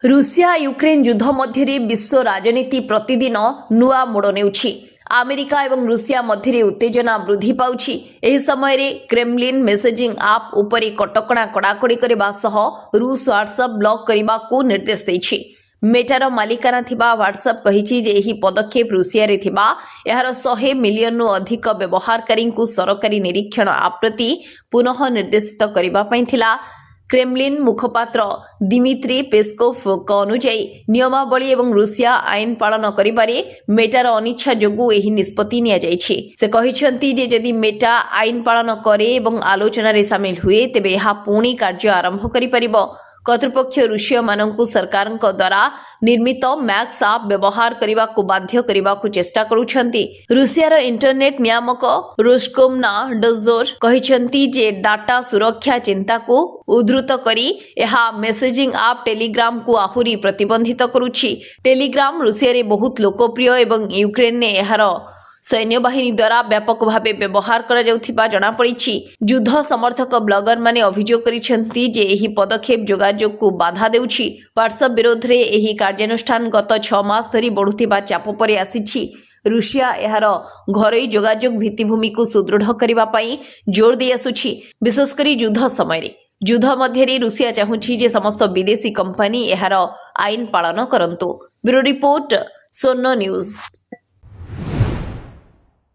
Russia Ukraine ଯୁଦ୍ଧ ମଧ୍ୟରେ ବିଶ୍ୱ ରାଜନୀତି ପ୍ରତିଦିନ ନୂଆ ମୋଡ଼ ନେଉଛି। ଆମେରିକା ଏବଂ ରୁଷିଆ ମଧ୍ୟରେ ଉତ୍ତେଜନା ବୃଦ୍ଧି ପାଉଛି। ଏହି ସମୟରେ କ୍ରେମଲିନ୍ ମେସେଜିଂ ଆପ୍ ଉପରେ କଟକଣା କଡ଼ାକଡ଼ି କରିବା ସହ ରୁଷ ହ୍ୱାଟ୍ସଆପ୍ ବ୍ଲକ୍ କରିବାକୁ ନିର୍ଦ୍ଦେଶ ଦେଇଛି। ମେଟାର ମାଲିକାନା ଥିବା ହ୍ୱାଟ୍ସଆପ୍ କହିଛି ଯେ ଏହି ପଦକ୍ଷେପ ରୁଷିଆରେ ଥିବା ଏହାର 100 ମିଲିୟନରୁ ଅଧିକ ବ୍ୟବହାରକାରୀଙ୍କୁ ସରକାରୀ ନିରୀକ୍ଷଣ ଆପ୍ ପ୍ରତି ପୁନଃ ନିର୍ଦ୍ଦେଶିତ କରିବା ପାଇଁ ଥିଲା। କ୍ରେମଲିନ୍ ମୁଖପାତ୍ର ଦିମିତ୍ରି ପେସ୍କୋଭଙ୍କ ଅନୁଯାୟୀ ନିୟମାବଳୀ ଏବଂ ରୁଷିଆ ଆଇନ ପାଳନ କରିବାରେ ମେଟାର ଅନିଚ୍ଛା ଯୋଗୁଁ ଏହି ନିଷ୍ପତ୍ତି ନିଆଯାଇଛି। ସେ କହିଛନ୍ତି ଯେ ଯଦି ମେଟା ଆଇନ ପାଳନ କରେ ଏବଂ ଆଲୋଚନାରେ ସାମିଲ ହୁଏ ତେବେ ଏହା ପୁଣି କାର୍ଯ୍ୟ ଆରମ୍ଭ କରିପାରିବ। କର୍ତ୍ତୃପକ୍ଷ ରୁଷୀୟମାନଙ୍କୁ ସରକାରଙ୍କ ଦ୍ୱାରା ନିର୍ମିତ ମ୍ୟାକ୍ସ ଆପ୍ ବ୍ୟବହାର କରିବାକୁ ବାଧ୍ୟ କରିବାକୁ ଚେଷ୍ଟା କରୁଛନ୍ତି। ରୁଷିଆର ଇଣ୍ଟରନେଟ୍ ନିୟାମକ ରୋସ୍କୋମ୍ନାଡଜୋର କହିଛନ୍ତି ଯେ ଡାଟା ସୁରକ୍ଷା ଚିନ୍ତାକୁ ଉଦ୍ଧୃତ କରି ଏହା ମେସେଜିଂ ଆପ୍ ଟେଲିଗ୍ରାମକୁ ଆହୁରି ପ୍ରତିବନ୍ଧିତ କରୁଛି। ଟେଲିଗ୍ରାମ ରୁଷିଆରେ ବହୁତ ଲୋକପ୍ରିୟ ଏବଂ ୟୁକ୍ରେନରେ ଏହାର ସୈନ୍ୟବାହିନୀ ଦ୍ୱାରା ବ୍ୟାପକ ଭାବେ ବ୍ୟବହାର କରାଯାଉଥିବା ଜଣାପଡ଼ିଛି। ଯୁଦ୍ଧ ସମର୍ଥକ ବ୍ଲଗରମାନେ ଅଭିଯୋଗ କରିଛନ୍ତି ଯେ ଏହି ପଦକ୍ଷେପ ଯୋଗାଯୋଗକୁ ବାଧା ଦେଉଛି। ହ୍ୱାଟ୍ସଆପ୍ ବିରୋଧରେ ଏହି କାର୍ଯ୍ୟାନୁଷ୍ଠାନ ଗତ 6 ମାସ ଧରି ବଢ଼ୁଥିବା ଚାପ ପରେ ଆସିଛି। ରୁଷିଆ ଏହାର ଘରୋଇ ଯୋଗାଯୋଗ ଭିତ୍ତିଭୂମିକୁ ସୁଦୃଢ଼ କରିବା ପାଇଁ ଜୋର ଦେଇ ଆସୁଛି, ବିଶେଷ କରି ଯୁଦ୍ଧ ସମୟରେ। ଯୁଦ୍ଧ ମଧ୍ୟରେ ରୁଷିଆ ଚାହୁଁଛି ଯେ ସମସ୍ତ ବିଦେଶୀ କମ୍ପାନୀ ଏହାର ଆଇନ ପାଳନ କରନ୍ତୁ। ବ୍ୟୁରୋ ରିପୋର୍ଟ, ସ୍ୱର୍ଣ୍ଣ ନ୍ୟୁଜ୍।